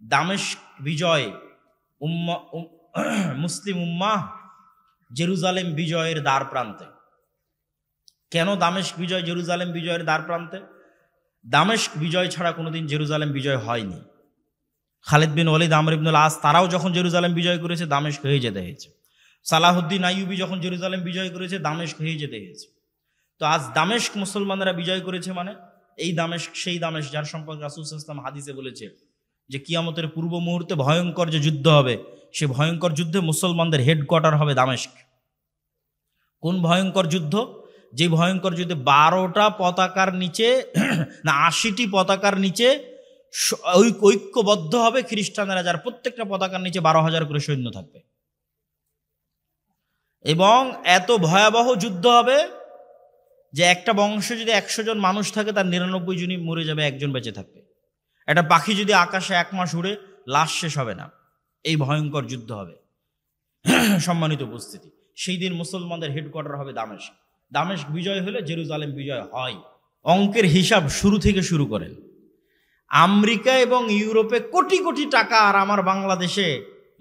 দামেস্ক বিজয় মুসলিম উম্মাহ Jerusalem বিজয়ের দ্বার প্রান্তে। কেন দামেস্ক বিজয় জেরুজালেম বিজয়ের দ্বার প্রান্তে? দামেস্ক বিজয় ছাড়া কোনোদিন জেরুজালেম বিজয় হয়নি। খালিদ বিন ওয়ালিদ, আমর ইবনুল আস তারাও যখন জেরুজালেম বিজয় করেছে দামেস্ক হয়ে যেতে হয়েছে। সালাহুদ্দিন আইয়ুবী যখন জেরুজালেম বিজয় করেছে দামেস্ক হয়ে যেতে হয়েছে। তো আজ দামেস্ক মুসলমানেরা বিজয় করেছে, মানে এই দামেস্ক সেই দামেস্ক যার সম্পর্কে রাসূল সাল্লাল্লাহু আলাইহি ওয়াসাল্লাম হাদিসে বলেছে যে কিয়ামতের পূর্ব মুহূর্তে ভয়ঙ্কর যে যুদ্ধ হবে, সে ভয়ঙ্কর যুদ্ধে মুসলমানদের হেডকোয়ার্টার হবে দামেস্ক। কোন ভয়ঙ্কর যুদ্ধ? যে ভয়ঙ্কর যুদ্ধে 12টা পতাকার নিচে না 80টি পতাকার নিচে ঐক্যবদ্ধ হবে খ্রিস্টানেরা, যার প্রত্যেকটা পতাকার নিচে 12,000 করে সৈন্য থাকবে। এবং এত ভয়াবহ যুদ্ধ হবে যে একটা বংশে যদি 100 জন মানুষ থাকে তার 99 জনই মরে যাবে, একজন বেঁচে থাকবে। একটা পাখি যদি আকাশে 1 মাস উড়ে লাশ শেষ হবে না, এই ভয়ঙ্কর যুদ্ধ হবে। সম্মানিত উপস্থিতি, সেই দিন মুসলমানদের হেডকোয়ার্টার হবে দামেস্ক। দামেস্ক বিজয় হলে জেরুজালেম বিজয় হয়। অঙ্কের হিসাব শুরু থেকে শুরু করেন। আমেরিকা এবং ইউরোপে কোটি কোটি টাকা, আর আমার বাংলাদেশে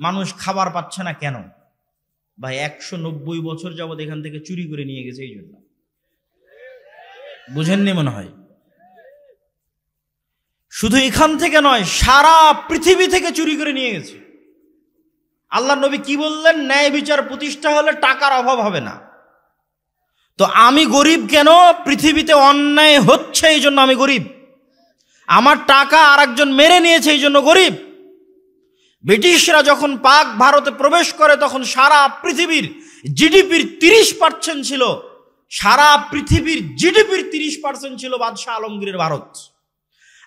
মানুষ খাবার পাচ্ছে না কেন? ভাই 190 বছর যাবৎ এখান থেকে চুরি করে নিয়ে গেছে, এই জন্য। বুঝেননি মনে হয়? শুধু এখান থেকে নয়, সারা পৃথিবী থেকে চুরি করে নিয়ে গেছে। আল্লাহর নবী কি বললেন? ন্যায় বিচার প্রতিষ্ঠা হলে টাকার অভাব হবে না। তো আমি গরিব কেন? পৃথিবীতে অন্যায় হচ্ছে এই জন্য আমি গরিব। আমার টাকা আর একজন মেরে নিয়েছে এই জন্য গরিব। ব্রিটিশরা যখন পাক ভারতে প্রবেশ করে তখন সারা পৃথিবীর জিডিপির 30% ছিল, সারা পৃথিবীর জিডিপির 30% ছিল বাদশাহ আলমগীরের ভারত।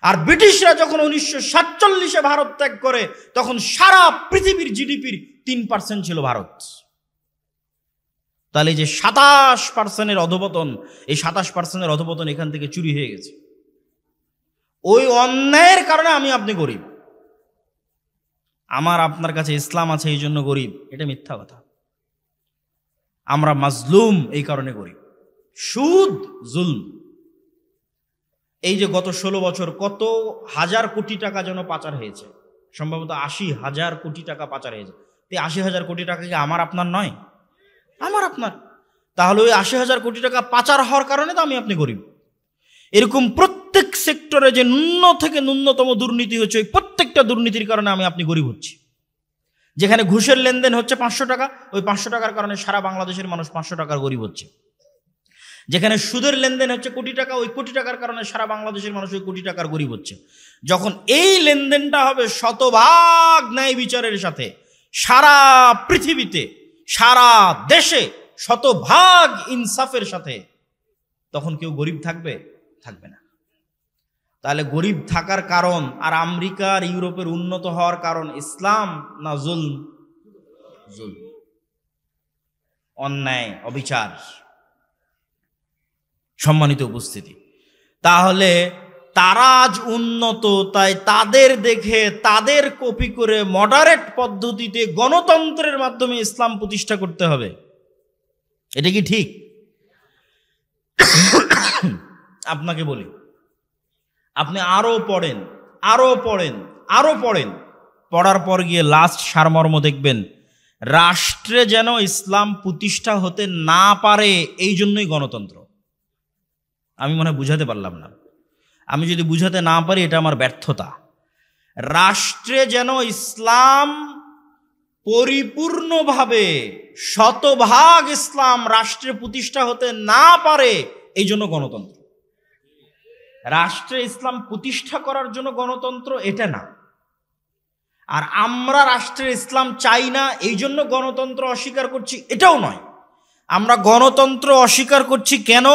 আর ব্রিটিশরা যখন 1947-এ ভারত ত্যাগ করে তখন সারা পৃথিবীর জিডিপির 3% ছিল ভারত। তাহলে যে 27%-এর অধঃপতন, এই 27%-এর অধঃপতন এখান থেকে চুরি হয়ে গেছে। ওই অন্যায়ের কারণে আমি আপনি গরিব। আমার আপনার কাছে ইসলাম আছে এই জন্য গরিব, এটা মিথ্যা কথা। আমরা মাজলুম এই কারণে গরিব। সুদ, জুলম। এই যে গত 16 বছর কত হাজার কোটি টাকা যেন পাচার হয়েছে, সম্ভবত 80,000 কোটি টাকা পাচার হয়েছে। এই 80,000 কোটি টাকা কি আমার আপনার নয়? আমার আপনার। তাহলে ওই 80,000 কোটি টাকা পাচার হওয়ার কারণে তো আমি আপনি গরিব। এরকম প্রত্যেক সেক্টরে যে ন্যূন থেকে ন্যূনতম দুর্নীতি হচ্ছে, ওই প্রত্যেকটা দুর্নীতির কারণে আমি আপনি গরিব হচ্ছি। যেখানে ঘুষের লেনদেন হচ্ছে 500 টাকা, ওই 500 টাকার কারণে সারা বাংলাদেশের মানুষ 500 টাকার গরিব হচ্ছে। যেখানে সুদের লেনদেন হচ্ছে কোটি টাকা, ওই কোটি টাকার কারণে সারা বাংলাদেশের মানুষ ওই কোটি টাকার গরিব হচ্ছে। যখন এই লেনদেনটা হবে শতভাগ ন্যায় বিচারের সাথে, সারা পৃথিবীতে সারা দেশে শতভাগ ইনসাফের সাথে, তখন কেউ গরিব থাকবে? থাকবে না। তাহলে গরিব থাকার কারণ আর আমেরিকা আর ইউরোপের উন্নত হওয়ার কারণ ইসলাম না জুলম? জুলম, অন্যায়, অবিচার। সম্মানিত উপস্থিতি, তাহলে তারা আজ উন্নত, তাই তাদের দেখে তাদের কপি করে মডারেট পদ্ধতিতে গণতন্ত্রের মাধ্যমে ইসলাম প্রতিষ্ঠা করতে হবে। এটা কি ঠিক? আপনাকে বলি, আপনি আরো পড়েন, আরো পড়েন, আরো পড়েন, পড়ার পর গিয়ে লাস্ট সারমর্ম দেখবেন, রাষ্ট্রে যেন ইসলাম প্রতিষ্ঠা হতে না পারে এই জন্যই গণতন্ত্র। আমি মনে হয় বুঝাতে পারলাম না। আমি যদি বুঝাতে না পারি এটা আমার ব্যর্থতা। রাষ্ট্রে যেন ইসলাম পরিপূর্ণভাবে শতভাগ ইসলাম রাষ্ট্রে প্রতিষ্ঠা হতে না পারে এই জন্য গণতন্ত্র। রাষ্ট্রে ইসলাম প্রতিষ্ঠা করার জন্য গণতন্ত্র এটা না। আর আমরা রাষ্ট্রে ইসলাম চাই না এই জন্য গণতন্ত্র অস্বীকার করছি এটাও নয়। আমরা গণতন্ত্র অস্বীকার করছি কেন?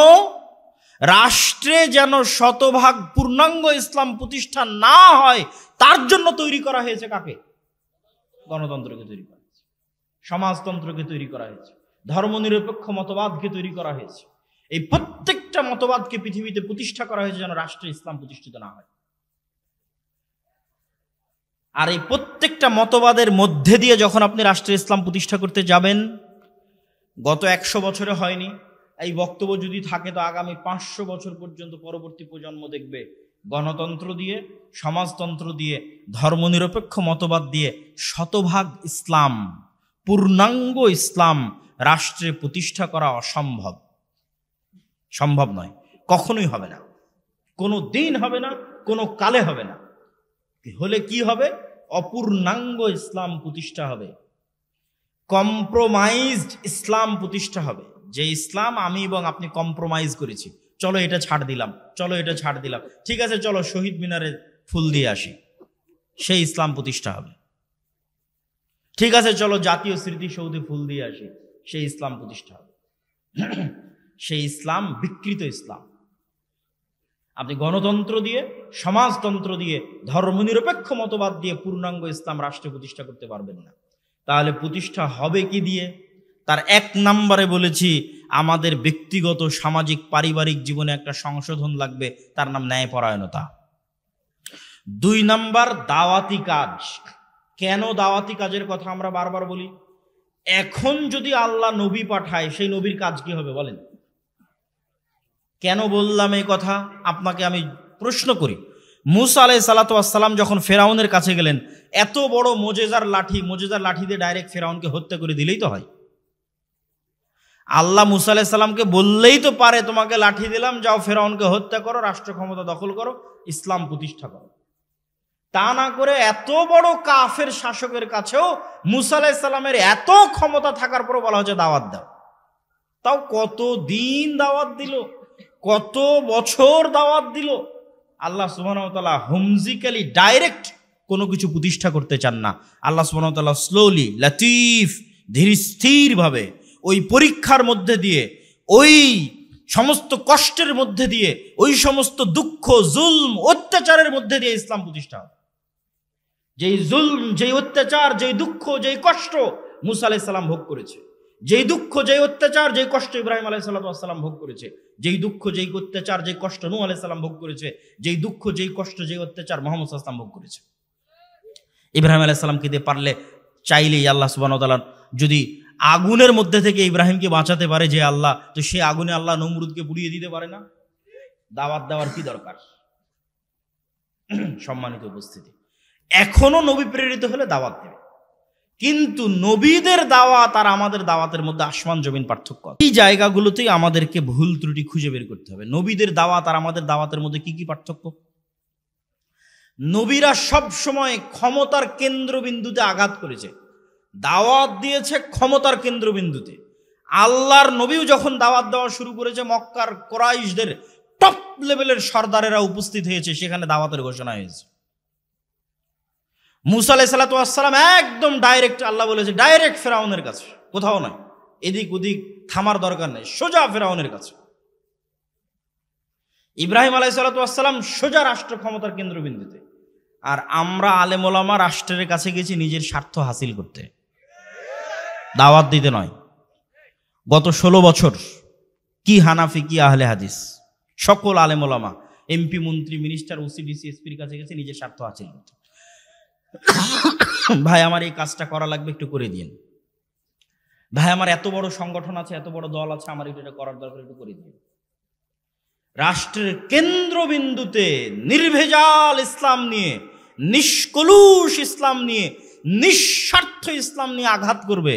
রাষ্ট্রে যেন শতভাগ পূর্ণাঙ্গ ইসলাম প্রতিষ্ঠা না হয় তার জন্য তৈরি করা হয়েছে কাকে? গণতন্ত্রকে তৈরি করা হয়েছে, সমাজতন্ত্রকে তৈরি করা হয়েছে, ধর্মনিরপেক্ষ মতবাদকে তৈরি করা হয়েছে। এই প্রত্যেকটা মতবাদকে পৃথিবীতে প্রতিষ্ঠা করা হয়েছে যেন রাষ্ট্রে ইসলাম প্রতিষ্ঠিত না হয়। আর এই প্রত্যেকটা মতবাদের মধ্যে দিয়ে যখন আপনি রাষ্ট্রে ইসলাম প্রতিষ্ঠা করতে যাবেন, গত 100 বছরে হয়নি, এই বক্তব্য যদি থাকে তো আগামী 500 বছর পর্যন্ত পরবর্তী প্রজন্ম দেখবে গণতন্ত্র দিয়ে, সমাজতন্ত্র দিয়ে, ধর্মনিরপেক্ষ মতবাদ দিয়ে শতভাগ ইসলাম, পূর্ণাঙ্গ ইসলাম রাষ্ট্রে প্রতিষ্ঠা করা অসম্ভব, সম্ভব নয়, কখনোই হবে না, কোনো দিন হবে না, কোনো কালে হবে না। হলে কি হবে? অপূর্ণাঙ্গ ইসলাম প্রতিষ্ঠা হবে, কম্প্রোমাইজড ইসলাম প্রতিষ্ঠা হবে। যে ইসলাম আমি এবং আপনি কম্প্রোমাইজ করেছি, চলো এটা ছাড় দিলাম, চলো এটা ছাড় দিলাম, ঠিক আছে চলো শহীদ মিনারে ফুল দিয়ে আসি, সেই ইসলাম প্রতিষ্ঠা হবে। ঠিক আছে চলো জাতীয় স্মৃতিসৌধে ফুল দিয়ে আসি, সেই ইসলাম প্রতিষ্ঠা হবে। সেই ইসলাম বিকৃত ইসলাম। আপনি গণতন্ত্র দিয়ে, সমাজতন্ত্র দিয়ে, ধর্মনিরপেক্ষ মতবাদ দিয়ে পূর্ণাঙ্গ ইসলাম রাষ্ট্রে প্রতিষ্ঠা করতে পারবেন না। তাহলে প্রতিষ্ঠা হবে কি দিয়ে? তার 1 নম্বরে বলেছি, আমাদের ব্যক্তিগত, সামাজিক, পারিবারিক জীবনে একটা সংশোধন লাগবে, তার নাম ন্যায়পরায়ণতা। 2 নম্বর দাওয়াতি কাজ। কেন দাওয়াতি কাজের কথা আমরা বারবার বলি? এখন যদি আল্লাহ নবী পাঠায়, সেই নবীর কাজ কি হবে বলেন? কেন বললাম এই কথা আপনাকে আমি প্রশ্ন করি। মুসা আলাইহিস সালাতু ওয়াস সালাম যখন ফেরাউনের কাছে গেলেন, এত বড় মোজেজার লাঠি দিয়ে ডাইরেক্ট ফেরাউনকে হত্যা করে দিলেই তো হয়। আল্লাহ মুসা আলাইহিস সালামকে বললেই তো পারে, তোমাকে লাঠি দিলাম, যাও ফেরাউনকে হত্যা করো, রাষ্ট্র ক্ষমতা দখল করো, ইসলাম প্রতিষ্ঠা করো। তা না করে এত বড় কাফের শাসকের কাছেও মুসা আলাইহিস সালামের এত ক্ষমতা থাকার পরও বলা হচ্ছে দাওয়াত দাও। তাও কত দিন দাওয়াত দিল, কত বছর দাওয়াত দিল। আল্লাহ সুবহানাহু ওয়া তাআলা হুমজিক্যালি ডাইরেক্ট কোনো কিছু প্রতিষ্ঠা করতে চান না। আল্লাহ সুবহানাহু ওয়া তাআলা স্লোলি, লতিফ, ধীর স্থির ভাবে ওই পরীক্ষার মধ্যে দিয়ে, ওই সমস্ত কষ্টের মধ্যে দিয়ে, ওই সমস্ত দুঃখ, জুলম, অত্যাচারের মধ্যে দিয়ে ইসলাম প্রতিষ্ঠা হয়। যেই জুলম, যেই অত্যাচার, যেই দুঃখ, যেই কষ্ট মুসা আলাইহিস সালাম ভোগ করেছে, যেই দুঃখ, যেই অত্যাচার, যেই কষ্ট ইব্রাহিম আলাইহিস সালাম ভোগ করেছে, যেই দুঃখ, যেই অত্যাচার, যেই কষ্ট নূহ আলাইহিস সালাম ভোগ করেছে, যেই দুঃখ, যেই কষ্ট, যেই অত্যাচার মুহাম্মদ সাল্লাল্লাহু আলাইহি ওয়াসাল্লাম ভোগ করেছে। ইব্রাহিম আলাইহিস সালামকে দিয়ে পারলে, চাইলেই আল্লাহ সুবহানাহু ওয়া তাআলা যদি আগুনের মধ্যে থেকে ইব্রাহিমকে বাঁচাতে পারে যে আল্লাহ, তো সে আগুনে আল্লাহ নমরুদকে পুড়িয়ে দিতে পারে না? দাওয়াত দেওয়ার কি দরকার? সম্মানিত উপস্থিতি, এখনো নবী প্রেরিত হলে দাওয়াত দেবে, কিন্তু নবীদের দাওয়াত আর আমাদের দাওয়াতের মধ্যে আসমান জমিন পার্থক্য। এই জায়গাগুলোতেই আমাদেরকে ভুল ত্রুটি খুঁজে বের করতে হবে। নবীদের দাওয়াত আর আমাদের দাওয়াতের মধ্যে কি কি পার্থক্য? নবীরা সব সময় ক্ষমতার কেন্দ্রবিন্দুতে আঘাত করেছে, দাওয়াত দিয়েছে ক্ষমতার কেন্দ্রবিন্দুতে। আল্লাহর নবীও যখন দাওয়াত দেওয়া শুরু করেছে, মক্কার কুরাইশদের টপ লেভেলের সর্দারেরা উপস্থিত হয়েছে, সেখানে দাওয়াতের ঘোষণা হয়েছে। মুসা আলাইহিস সালাতু ওয়াস সালাম একদম ডাইরেক্ট, আল্লাহ বলেছে ডাইরেক্ট ফেরাউনের কাছে, কোথাও নয়, এদিক ওদিক থামার দরকার নেই, সোজা ফেরাউনের কাছে। ইব্রাহিম আলাইহিস সালাতু ওয়াস সালাম সোজা রাষ্ট্র ক্ষমতার কেন্দ্রবিন্দুতে। আর আমরা আলেম ওলামা রাষ্ট্রের কাছে গেছি নিজের স্বার্থ হাসিল করতে, দাওয়াত দিতে নয়। গত 16 বছর কি হানাফি কি আহলে হাদিস সকল আলেম ওলামা, এমপি, মন্ত্রী, মিনিস্টার, ওসি, ডিসি, এসপির কাছে গেছে নিজের স্বার্থ হাসিল করতে। ভাই আমার এই কাজটা করা লাগবে, একটু করে দিন। ভাই আমার এত বড় সংগঠন আছে, এত বড় দল আছে, আমার এটা করার দরকার, একটু করে দিন। রাষ্ট্রের কেন্দ্রবিন্দুতে নির্ভেজাল ইসলাম নিয়ে, নিষ্কলুষ ইসলাম নিয়ে, নিঃস্বার্থ ইসলাম নিয়ে আঘাত করবে,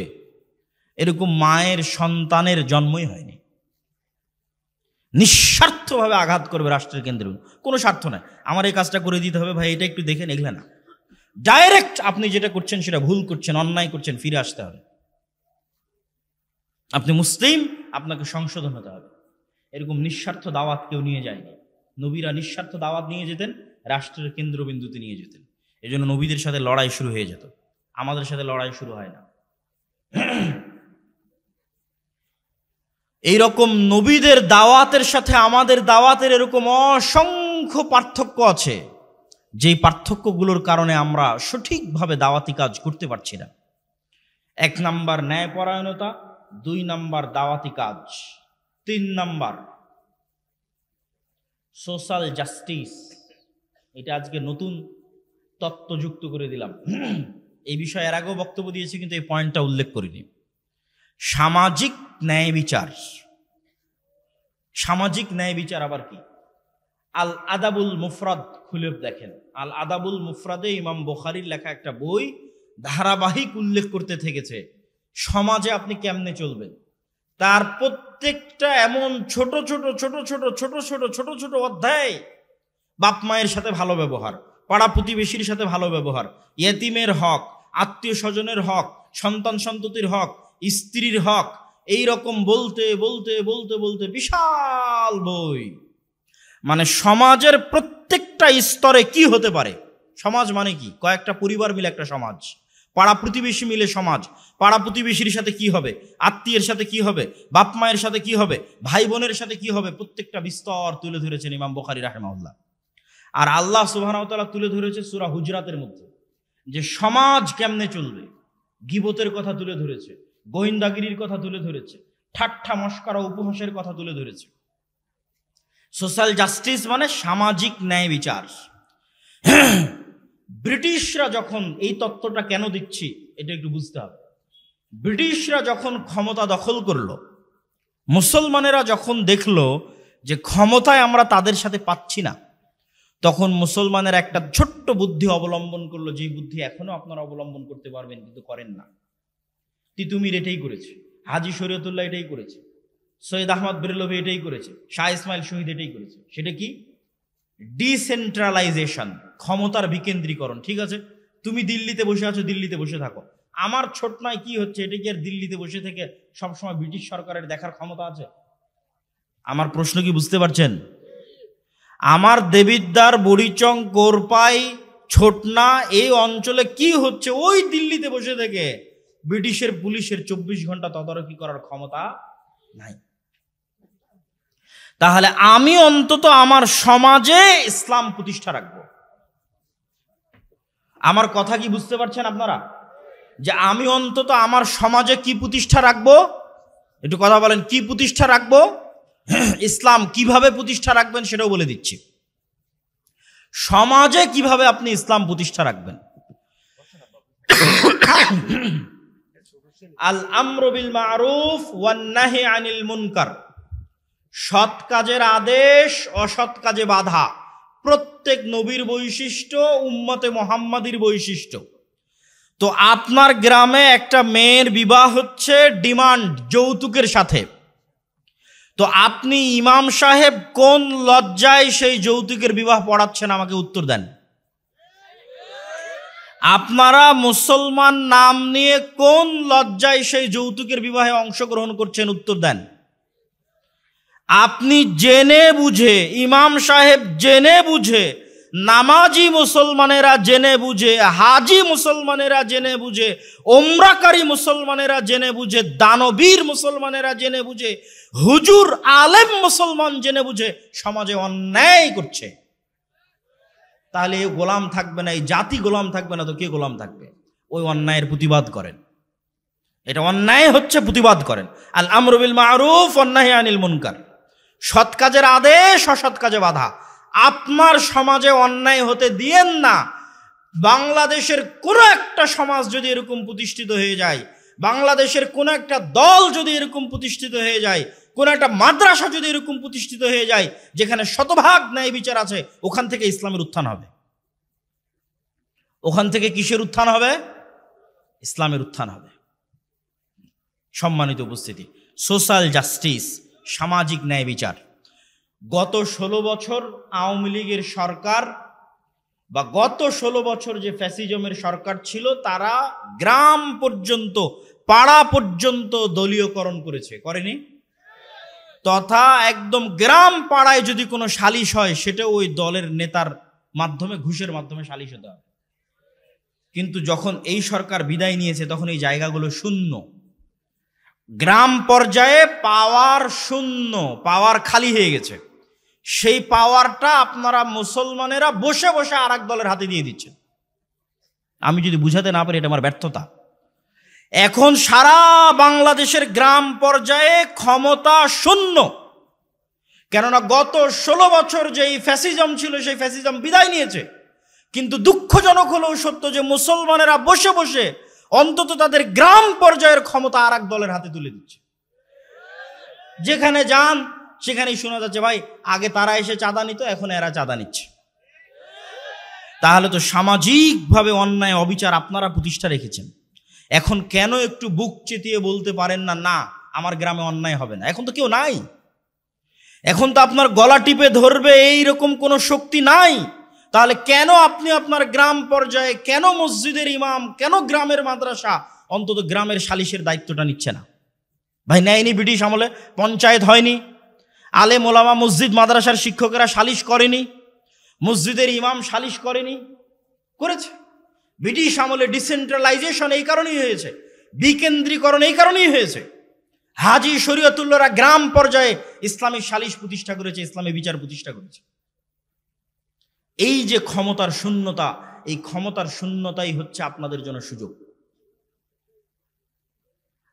এরকম মায়ের সন্তানের জন্মই হয়নি। নিঃস্বার্থভাবে আঘাত করবে রাষ্ট্রের কেন্দ্রে, কোনো স্বার্থ নাই, আমার এই কাজটা করে দিতে হবে ভাই, এটা একটু দেখেন, এগুলো না, ডাইরেক্ট আপনি যেটা করছেন সেটা ভুল করছেন, অন্যায় করছেন, ফিরে আসতে হবে। আপনি মুসলিম, আপনাকে সংশোধন হতে হবে। এরকম নিঃস্বার্থ দাওয়াত কেউ নিয়ে যায়নি। নবীরা নিঃস্বার্থ দাওয়াত নিয়ে যেতেন, রাষ্ট্রের কেন্দ্রবিন্দুতে নিয়ে যেতেন। এই জন্য নবীদের সাথে লড়াই শুরু হয়ে যেত, আমাদের সাথে লড়াই শুরু হয় না। এইরকম নবীদের দাওয়াতের সাথে আমাদের দাওয়াতের এরকম অসংখ্য পার্থক্য আছে, যেই পার্থক্যগুলোর কারণে আমরা সঠিকভাবে দাওয়াতি কাজ করতে পারছি না। 1 নাম্বার ন্যায়পরায়ণতা, 2 নাম্বার দাওয়াতি কাজ, 3 নাম্বার সোশ্যাল জাস্টিস। এটা আজকে নতুন তত্ত্ব যুক্ত করে দিলাম। এই বিষয়ে এর আগেও বক্তব্য দিয়েছি, কিন্তু এই পয়েন্টটা উল্লেখ করিনি। সামাজিক ন্যায় বিচার। সামাজিক ন্যায় বিচার আবার কি? আল আদাবুল মুফরাদ খুলে দেখেন। আল আদাবুল মুফরাদে ইমাম বুখারীর লেখা একটা বই, ধারাবাহিক উল্লেখ করতে থেকেছে সমাজে আপনি কেমনে চলবেন। তার প্রত্যেকটা এমন ছোট ছোট ছোট ছোট ছোট ছোট ছোট ছোট অধ্যায়। বাপ মায়ের সাথে ভালো ব্যবহার, পাড়া প্রতিবেশীর সাথে ভালো ব্যবহার, ইয়েতিমের হক, আত্মীয় স্বজনের হক, সন্তান সন্ততির হক, স্ত্রীর হক, এই রকম বলতে বলতে বলতে বলতে বিশাল বই। মানে সমাজের প্রত্যেকটা স্তরে কি হতে পারে। সমাজ মানে কি? কয়েকটা পরিবার মিলে একটা সমাজ, পাড়া প্রতিবেশী মিলে সমাজ, পাড়া প্রতিবেশীর সাথে কি হবে, আত্মীয়ের সাথে কি হবে, বাপ মায়ের সাথে কি হবে, ভাই বোনের সাথে কি হবে, প্রত্যেকটা বিস্তর তুলে ধরেছেন ইমাম বুখারী রাহিমাহুল্লাহ। আর আল্লাহ সুবহানাহু ওয়া তাআলা তুলে ধরেছে সূরা হুজরাতের মধ্যে যে সমাজ কেমনে চলবে। গীবতের কথা তুলে ধরেছে, গোয়েন্দাগিরির কথা তুলে ধরেছে, ঠাট্টা মশকরা উপহাসের কথা তুলে ধরেছে। সোশ্যাল জাস্টিস মানে সামাজিক ন্যায় বিচার। ব্রিটিশরা যখন, এই তত্ত্বটা কেন দিচ্ছি এটা একটু বুঝতে হবে, ব্রিটিশরা যখন ক্ষমতা দখল করলো, মুসলমানেরা যখন দেখলো যে ক্ষমতায় আমরা তাদের সাথে পাচ্ছি না, তখন মুসলমানের একটা ছোট্ট বুদ্ধি অবলম্বন করলো, যে বুদ্ধি এখনো আপনারা অবলম্বন করতে পারবেন কিন্তু করেন না। তিতুমির এটাই করেছে, হাজী শরীয়তুল্লাহ এটাই করেছে, সৈয়দ আহমদ বেরলভী এটাই করেছে, শাহ ইসমাইল শহীদ এটাই করেছে। সেটা কি? ডিসেন্ট্রালাইজেশন, ক্ষমতার বিকেন্দ্রীকরণ। ঠিক আছে, তুমি দিল্লিতে বসে আছো, দিল্লিতে বসে থাকো। আমার ছোটনায় কি হচ্ছে এটা কি আর দিল্লিতে বসে থেকে সবসময় ব্রিটিশ সরকারের দেখার ক্ষমতা আছে? আমার প্রশ্ন কি বুঝতে পারছেন? আমার দেবিদ্বার, বড়িচং, কোরপাই, ছোটনা এই অঞ্চলে কি হচ্ছে ওই দিল্লিতে বসে থেকে ব্রিটিশের পুলিশের 24 ঘন্টা তদারকি করার ক্ষমতা নাই। তাহলে আমি অন্তত আমার সমাজে ইসলাম প্রতিষ্ঠা রাখবো। আমার কথা কি বুঝতে পারছেন আপনারা? যে আমি অন্তত আমার সমাজে কি প্রতিষ্ঠা রাখবো? একটু কথা বলেন, কি প্রতিষ্ঠা রাখবো? ইসলাম কিভাবে প্রতিষ্ঠা রাখবেন সেটাও বলে দিচ্ছি। সমাজে কিভাবে আপনি ইসলাম প্রতিষ্ঠা রাখবেন। আল আমরু বিল মারুফ ওয়ান নাহি আনিল মুনকার, সৎ কাজের আদেশ, অসৎ কাজে বাধা, প্রত্যেক নবীর বৈশিষ্ট্য, উম্মতে মুহাম্মাদির বৈশিষ্ট্য। তো আপনার গ্রামে একটা মেয়ের বিবাহ হচ্ছে ডিমান্ড, যৌতুকের সাথে। তো আপনি ইমাম সাহেব কোন লজ্জায় সেই যৌতুকের বিবাহ পড়াচ্ছেন? আমাকে উত্তর দেন। আপনারা মুসলমান নাম নিয়ে কোন লজ্জায় সেই যৌতুকের বিবাহে অংশগ্রহণ করছেন? উত্তর দেন। আপনি জেনে বুঝে, ইমাম সাহেব জেনে বুঝে, নামাজি মুসলমানেরা জেনে বুঝে, হাজি মুসলমানেরা জেনে বুঝে, ওমরাকারী মুসলমানেরা জেনে বুঝে, দানবীর মুসলমানেরা জেনে বুঝে, হুজুর আলেম মুসলমান জেনে বুঝে সমাজে অন্যায় করছে। তাহলে এই গোলাম থাকবে না, এই জাতি গোলাম থাকবে না, তো কে গোলাম থাকবে? ওই অন্যায়ের প্রতিবাদ করেন। এটা অন্যায় হচ্ছে, প্রতিবাদ করেন। আল আমরু বিল মারুফ ওয়ান নাহি আনিল মুনকার, সৎ কাজের আদেশ, অসৎ কাজে বাধা। আপনার সমাজে অন্যায় হতে দিয়েন না। বাংলাদেশের কোন একটা সমাজ যদি এরকম প্রতিষ্ঠিত হয়ে যায়, বাংলাদেশের কোন একটা দল যদি এরকম প্রতিষ্ঠিত হয়ে যায়, কোন একটা মাদ্রাসা যদি এরকম প্রতিষ্ঠিত হয়ে যায় যেখানে শতভাগ ন্যায় বিচার আছে, ওখান থেকে ইসলামের উত্থান হবে। ওখান থেকে কিসের উত্থান হবে? ইসলামের উত্থান হবে। সম্মানিত উপস্থিতি, সোশ্যাল জাস্টিস, সামাজিক ন্যায় বিচার। গত 16 বছর আওয়ামী লীগের সরকার বা গত 16 বছর যে ফ্যাসিজমের সরকার ছিল, তারা গ্রাম পর্যন্ত, পাড়া পর্যন্ত দলীয়করণ করেছে, করেনি? তথা একদম গ্রাম পাড়ায় যদি কোনো সালিশ হয় সেটা ওই দলের নেতার মাধ্যমে, ঘুষের মাধ্যমে সালিশ হতে হবে। কিন্তু যখন এই সরকার বিদায় নিয়েছে তখন এই জায়গাগুলো শূন্য। গ্রাম পর্যায়ে পাওয়ার শূন্য, পাওয়ার খালি হয়ে গেছে। সেই পাওয়ারটা আপনারা মুসলমানেরা বসে বসে আর এক দলের হাতে দিয়ে দিচ্ছেন। আমি যদি বুঝাতে না পারি এটা আমার ব্যর্থতা। এখন সারা বাংলাদেশের গ্রাম পর্যায়ে ক্ষমতা শূন্য। কেননা গত 16 বছর যেই ফ্যাসিজম ছিল সেই ফ্যাসিজম বিদায় নিয়েছে। কিন্তু দুঃখজনক হলেও সত্য যে মুসলমানেরা বসে বসে অন্তত তাদের গ্রাম পর্যায়ের ক্ষমতা আর এক দলের হাতে তুলে দিচ্ছে। যেখানে যান সেখানেই শোনা যাচ্ছে ভাই আগে তারা এসে চাঁদা নিত, এখন এরা চাঁদা নিচ্ছে। তাহলে তো সামাজিকভাবে অন্যায় অবিচার আপনারা প্রতিষ্ঠা রেখেছেন। এখন কেন একটু বুক চেতিয়ে বলতে পারেন না, না আমার গ্রামে অন্যায় হবে না? এখন তো কেউ নাই, এখন তো আপনার গলা টিপে ধরবে এইরকম কোনো শক্তি নাই। তাহলে কেন আপনি আপনার গ্রাম পর্যায়ে, কেন মসজিদের ইমাম, কেন গ্রামের মাদ্রাসা অন্তত গ্রামের সালিশের দায়িত্বটা নিচ্ছে না? ভাই নেয়নি ব্রিটিশ আমলে? পঞ্চায়েত হয়নি? আলেম ওলামা মসজিদ মাদ্রাসার শিক্ষকেরা সালিশ করেনি? মসজিদের ইমাম সালিশ করেনি? করেছে। ব্রিটিশ আমলে ডিসেন্ট্রালাইজেশন এই কারণেই হয়েছে, বিকেন্দ্রীকরণ এই কারণেই হয়েছে। হাজি শরীয়তুল্লাহরা গ্রাম পর্যায়ে ইসলামী সালিশ প্রতিষ্ঠা করেছে, ইসলামী বিচার প্রতিষ্ঠা করেছে। এই যে ক্ষমতার শূন্যতা, এই ক্ষমতার শূন্যতাই হচ্ছে আপনাদের জন্য সুযোগ।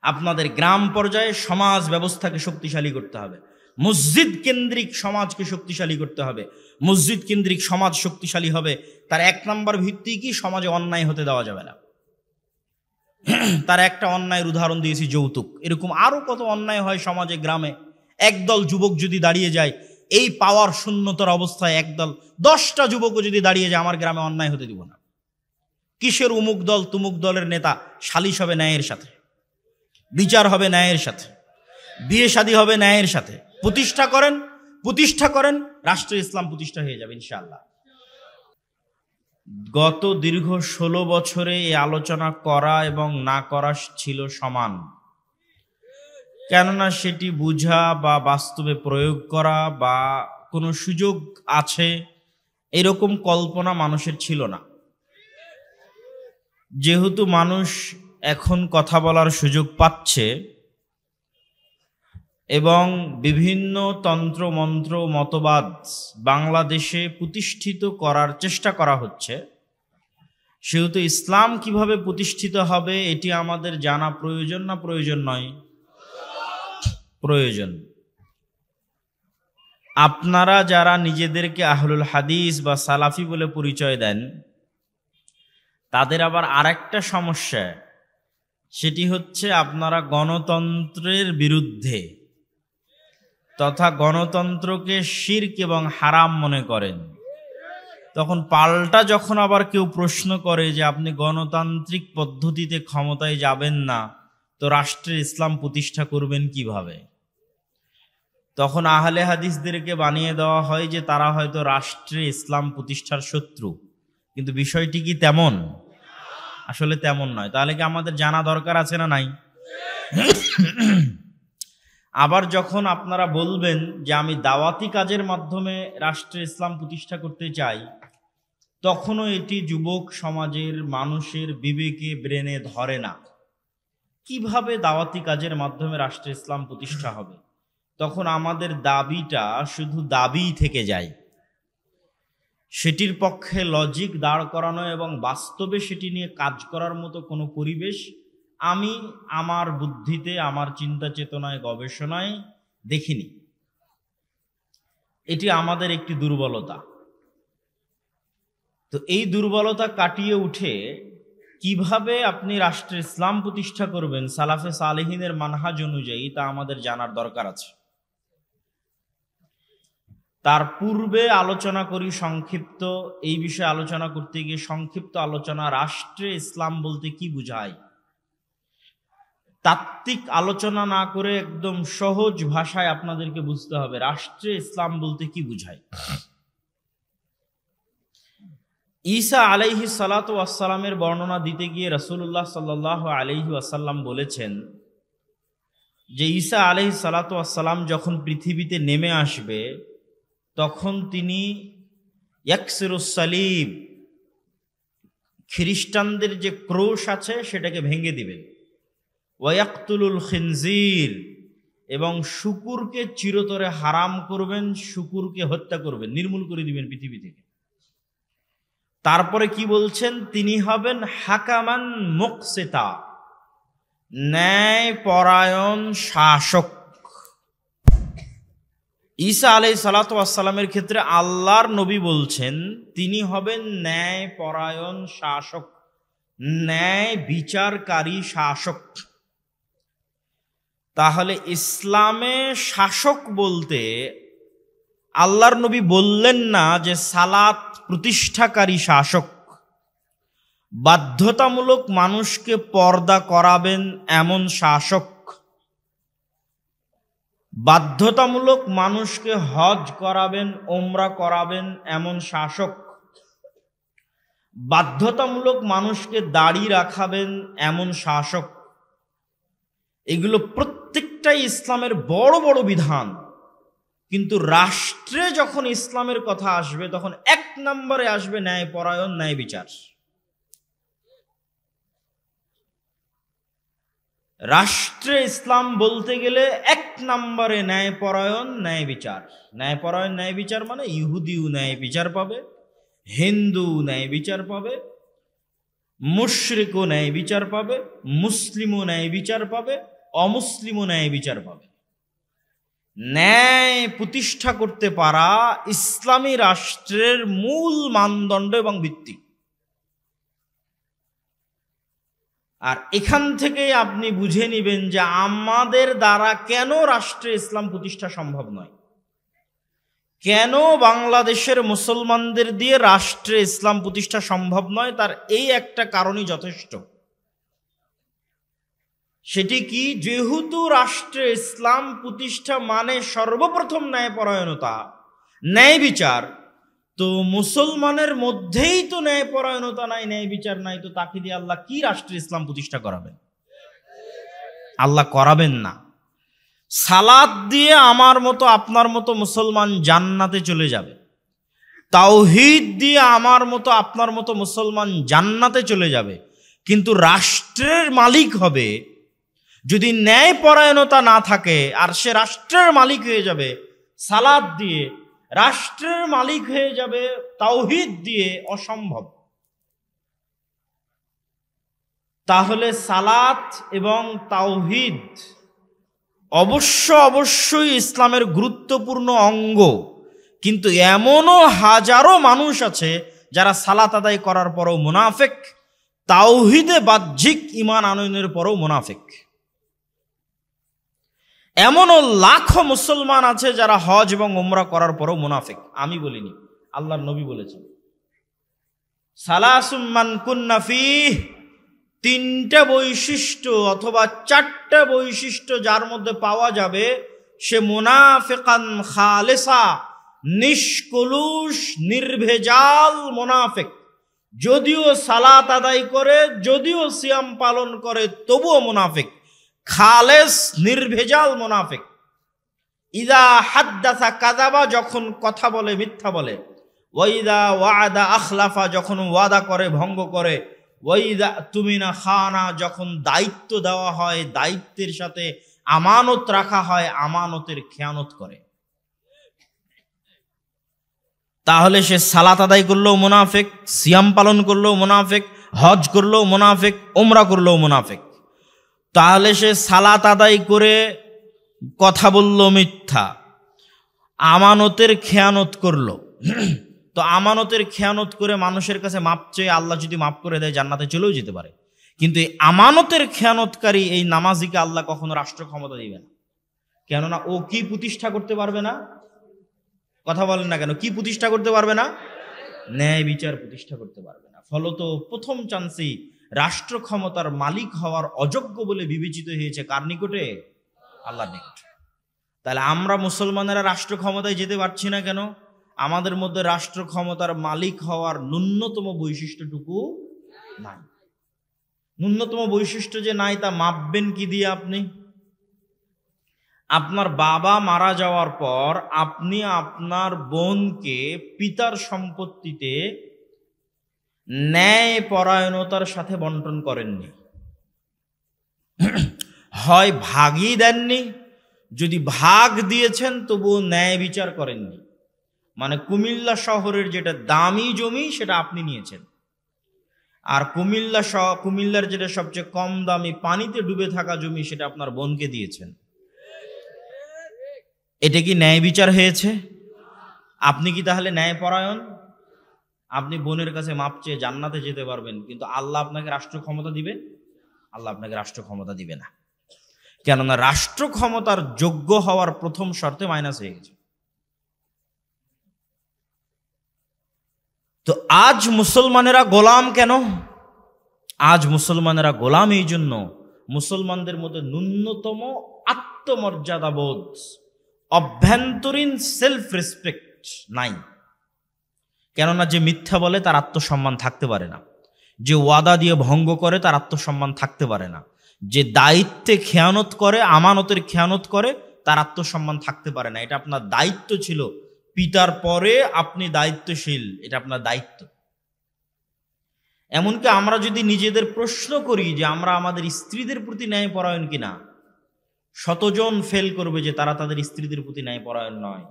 আপনাদের গ্রাম পর্যায়ে সমাজ ব্যবস্থাকে শক্তিশালী করতে হবে, মসজিদ কেন্দ্রিক সমাজকে শক্তিশালী করতে হবে। মসজিদ কেন্দ্রিক সমাজ শক্তিশালী হবে, তার এক নম্বর ভিত্তি কি? সমাজে অন্যায় হতে দেওয়া যাবে না। তার একটা অন্যায়ের উদাহরণ দিয়েছি, যৌতুক। এরকম আরো কত অন্যায় হয় সমাজে, গ্রামে। একদল যুবক যদি দাঁড়িয়ে যায় এই পাওয়ার শূন্যতার অবস্থায়, একদল 10টা যুবকও যদি দাঁড়িয়ে যায় আমার গ্রামে অন্যায় হতে দিব না। কিসের উমুক দল তুমুক দলের নেতা? সালিশ হবে ন্যায়ের সাথে, বিচার হবে ন্যায়ের সাথে, বিয়ে শাদী হবে ন্যায়ের সাথে। প্রতিষ্ঠা করেন, রাষ্ট্র ইসলাম প্রতিষ্ঠা হয়ে যাবে ইনশাআল্লাহ। গত দীর্ঘ 16 বছরে এই আলোচনা করা এবং না করা ছিল সমান, কেননা সেটি বুঝা বা বাস্তবে প্রয়োগ করা বা কোনো সুযোগ আছে এরকম কল্পনা মানুষের ছিল না। যেহেতু মানুষ এখন কথা বলার সুযোগ পাচ্ছে এবং বিভিন্ন তন্ত্র মন্ত্র মতবাদ বাংলাদেশে প্রতিষ্ঠিত করার চেষ্টা করা হচ্ছে, সেহেতু ইসলাম কিভাবে প্রতিষ্ঠিত হবে এটি আমাদের জানা প্রয়োজন না প্রয়োজন নয়? প্রয়োজন। আপনারা যারা নিজেদেরকে আহলুল হাদিস বা সালাফি বলে পরিচয় দেন, তাদের আবার আরেকটা সমস্যা, সেটি হচ্ছে আপনারা গণতন্ত্রের বিরুদ্ধে তথা গণতন্ত্রকে শিরক এবং হারাম মনে করেন। তখন পাল্টা যখন আবার কেউ প্রশ্ন করে যে আপনি গণতান্ত্রিক পদ্ধতিতে ক্ষমতায় যাবেন না, তো রাষ্ট্রের ইসলাম প্রতিষ্ঠা করবেন কিভাবে? তখন আহলে হাদিসদেরকে বানিয়ে দেওয়া হয় যে তারা হয়তো রাষ্ট্রে ইসলাম প্রতিষ্ঠার শত্রু, কিন্তু বিষয়টি কি তেমন? আসলে তেমন নয়। তাহলে কি আমাদের জানা দরকার আছে না নাই? আবার যখন আপনারা বলবেন যে আমি দাওয়াতি কাজের মাধ্যমে রাষ্ট্রে ইসলাম প্রতিষ্ঠা করতে চাই, তখনও এটি যুবক সমাজের মানুষের বিবেকে ব্রেনে ধরে না। কিভাবে দাওয়াতি কাজের মাধ্যমে রাষ্ট্রে ইসলাম প্রতিষ্ঠা হবে? তখন আমাদের দাবিটা শুধু দাবি থেকে যায়, সেটির পক্ষে লজিক দাঁড় করানো এবং বাস্তবে সেটি নিয়ে কাজ করার মতো কোনো পরিবেশ আমি আমার বুদ্ধিতে, আমার চিন্তা চেতনায়, গবেষণায় দেখিনি। এটি আমাদের একটি দুর্বলতা। তো এই দুর্বলতা কাটিয়ে উঠে কিভাবে আপনি রাষ্ট্রে ইসলাম প্রতিষ্ঠা করবেন সালাফে সালেহিনের মানহাজ অনুযায়ী, তা আমাদের জানার দরকার আছে। তার পূর্বে আলোচনা করি সংক্ষিপ্ত, এই বিষয়ে আলোচনা করতে গিয়ে সংক্ষিপ্ত আলোচনা, রাষ্ট্রে ইসলাম বলতে কি বুঝায়। তাত্ত্বিক আলোচনা না করে একদম সহজ ভাষায় আপনাদেরকে বুঝতে হবে রাষ্ট্রে ইসলাম বলতে কি বুঝায়। ঈসা আলাইহিস সালাতু ওয়াস সালামের বর্ণনা দিতে গিয়ে রাসূলুল্লাহ সাল্লাল্লাহু আলাইহি ওয়াসাল্লাম বলেছেন যে ঈসা আলাইহিস সালাতু ওয়াস সালাম যখন পৃথিবীতে নেমে আসবে, তখন তিনি ইয়াকসিরুস সালিব, খ্রিস্টানদের যে ক্রোশ আছে সেটাকে ভেঙে দিবেন, ওয়ায়াকতুলুল খিনজির, এবং শুকুরকে চিরতরে হারাম করবেন, শুকুরকে হত্যা করবেন, নির্মূল করে দিবেন পৃথিবী থেকে। তারপরে কি বলছেন? তিনি হবেন হাকামান মুকসিতা, ন্যায় পরায়ণ শাসক। ঈসা আলাইহিস সালাতু ওয়াস সালামের ক্ষেত্রে আল্লাহর নবী বলছেন তিনি হবেন ন্যায় পরায়ণ শাসক, ন্যায় বিচারকারী শাসক। তাহলে ইসলামে শাসক বলতে আল্লাহর নবী বললেন না যে সালাত প্রতিষ্ঠাকারী শাসক, বাধ্যতামূলক মানুষকে পর্দা করাবেন এমন শাসক, বাধ্যতামূলক মানুষকে হজ করাবেন, ওমরা করাবেন এমন শাসক, বাধ্যতামূলক মানুষকে দাড়ি রাখাবেন এমন শাসক। এগুলো প্রত্যেকটাই ইসলামের বড় বড় বিধান, কিন্তু রাষ্ট্রে যখন ইসলামের কথা আসবে তখন এক নম্বরে আসবে ন্যায়পরায়ণ, ন্যায় বিচার। রাষ্ট্রে ইসলাম বলতে গেলে এক নম্বরে ন্যায়পরায়ণ, ন্যায় বিচার। ন্যায়পরায়ণ, ন্যায় বিচার মানে ইহুদিও ন্যায় বিচার পাবে, হিন্দু ন্যায় বিচার পাবে, মুশরিকও ন্যায় বিচার পাবে, মুসলিমও ন্যায় বিচার পাবে, অমুসলিমও ন্যায় বিচার পাবে। ন্যায় প্রতিষ্ঠা করতে পারা ইসলামী রাষ্ট্রের মূল মানদণ্ড এবং ভিত্তি। আর এখান থেকেই আপনি বুঝে নেবেন যে আমাদের দ্বারা কেন রাষ্ট্রে ইসলাম প্রতিষ্ঠা সম্ভব নয়, কেন বাংলাদেশের মুসলমানদের দিয়ে রাষ্ট্রে ইসলাম প্রতিষ্ঠা সম্ভব নয়। তার এই একটা কারণই যথেষ্ট। সেটি কি? যেহেতু রাষ্ট্রে ইসলাম প্রতিষ্ঠা মানে সর্বপ্রথম ন্যায়পরায়ণতা, ন্যায় বিচার, তো মুসলমানের মধ্যেই তো ন্যায়পরায়ণতা নাই, ন্যায় বিচার নাই, তো তাকে দিয়ে আল্লাহ কি রাষ্ট্রে ইসলাম প্রতিষ্ঠা করাবেন? আল্লাহ করাবেন না। সালাত দিয়ে আমার মতো আপনার মতো মুসলমান জান্নাতে চলে যাবে, তাওহীদ দিয়ে আমার মতো আপনার মতো মুসলমান জান্নাতে চলে যাবে, কিন্তু রাষ্ট্রের মালিক হবে যদি ন্যায়পরায়ণতা না থাকে, আর সে রাষ্ট্রের মালিক হয়ে যাবে সালাত দিয়ে, রাষ্ট্রের মালিক হয়ে যাবে তাওহীদ দিয়ে, অসম্ভব। তাহলে সালাত এবং তাওহীদ অবশ্যই ইসলামের গুরুত্বপূর্ণ অঙ্গ, কিন্তু এমনও হাজারো মানুষ আছে যারা সালাত আদায় করার পরও মুনাফিক, তাওহীদে বাহ্যিক ঈমান আনয়নের পরও মুনাফিক। এমনও লাখো মুসলমান আছে যারা হজ এবং উমরা করার পরও মুনাফিক। আমি বলিনি, আল্লাহর নবী বলেছেন, সালাসুম মান কুন্না ফীহ, তিনটা বৈশিষ্ট্য অথবা চারটা বৈশিষ্ট্য যার মধ্যে পাওয়া যাবে সে মুনাফিকান খালেসা, নিষ্কলুষ নির্ভেজাল মুনাফিক। যদিও সালাত আদায় করে, যদিও সিয়াম পালন করে, তবুও মুনাফিক, খালেস নির্ভেজাল মুনাফিক। ইদা হাদ্দাসা কাযাবা, যখন কথা বলে মিথ্যা বলে, ওয়াইদা ওয়াদা আখলাফা, যখন ওয়াদা করে ভঙ্গ করে, ওয়াইদা তুমিনা খানা, যখন দায়িত্ব দেওয়া হয় দায়িত্বের সাথে আমানত রাখা হয় আমানতের খেয়ানত করে। তাহলে সে সালাত আদায় করলেও মুনাফিক, সিয়াম পালন করলেও মুনাফিক, হজ করলেও মুনাফিক, উমরা করলেও মুনাফিক। তাহলে সে সালাত আদায় করে কথা বলল মিথ্যা, আমানতের খেয়ানত করলো, তো আমানতের খেয়ানত করে মানুষের কাছে মাপ চেয়ে আল্লাহ যদি মাফ করে দেয় জান্নাতে চলেও যেতে পারে, কিন্তু এই আমানতের খেয়ানতকারী এই নামাজিকে আল্লাহ কখনো রাষ্ট্র ক্ষমতা দিবে না। কেননা ও কি প্রতিষ্ঠা করতে পারবে না? কথা বলেন না কেন? কি প্রতিষ্ঠা করতে পারবে না? ন্যায় বিচার প্রতিষ্ঠা করতে পারবে না। ফলত প্রথম চান্সেই রাষ্ট্র ক্ষমতার মালিক হওয়ার অযোগ্য বলে বিবেচিত হয়েছে কার নিকটে? আল্লাহর নিকটে। তাহলে আমরা মুসলমানেরা রাষ্ট্র ক্ষমতায় যেতে পারছি না কেন? আমাদের মধ্যে রাষ্ট্র ক্ষমতার মালিক হওয়ার ন্যূনতম বৈশিষ্ট্যটুকু নাই। ন্যূনতম বৈশিষ্ট্য যে নাই তা মাপবেন কি দিয়ে? আপনি আপনার বাবা মারা যাওয়ার পর আপনি আপনার বোনকে পিতার সম্পত্তিতে ন্যায় পরায়ণতার সাথে বন্টন করেননি, হয় ভাগই দেননি, যদি ভাগ দিয়েছেন তবুও ন্যায় বিচার করেননি। মানে কুমিল্লা শহরের যেটা দামি জমি সেটা আপনি নিয়েছেন, আর কুমিল্লার যেটা সবচেয়ে কম দামি পানিতে ডুবে থাকা জমি সেটা আপনার বোনকে দিয়েছেন। এটা কি ন্যায় বিচার হয়েছে? আপনি কি তাহলে ন্যায়পরায়ণ? আপনি বোনের কাছে মাপ চেয়ে জান্নাতে যেতে পারবেন, কিন্তু আল্লাহ আপনাকে রাষ্ট্র ক্ষমতা দিবে? আল্লাহ আপনাকে রাষ্ট্র ক্ষমতা দিবে না। কেননা রাষ্ট্র ক্ষমতার যোগ্য হওয়ার প্রথম শর্তে মাইনাস হয়ে গেছে। তো আজ মুসলমানেরা গোলাম কেন? আজ মুসলমানেরা গোলাম এই জন্য, মুসলমানদের মধ্যে ন্যূনতম আত্মমর্যাদাবোধ, অভ্যন্তরীণ সেলফ রেসপেক্ট নাই। কেননা যে মিথ্যা বলে তার আত্মসম্মান থাকতে পারে না, যে ওয়াদা দিয়ে ভঙ্গ করে তার আত্মসম্মান থাকতে পারে না, যে দায়িত্বে খেয়ানত করে, আমানতের খেয়ানত করে, তার আত্মসম্মান থাকতে পারে না। এটা আপনার দায়িত্ব ছিল, পিতার পরে আপনি দায়িত্বশীল, এটা আপনার দায়িত্ব। এমনকি আমরা যদি নিজেদের প্রশ্ন করি যে আমরা আমাদের স্ত্রীদের প্রতি ন্যায়পরায়ণ কিনা, শতজন ফেল করবে যে তারা তাদের স্ত্রীদের প্রতি ন্যায়পরায়ণ নয়।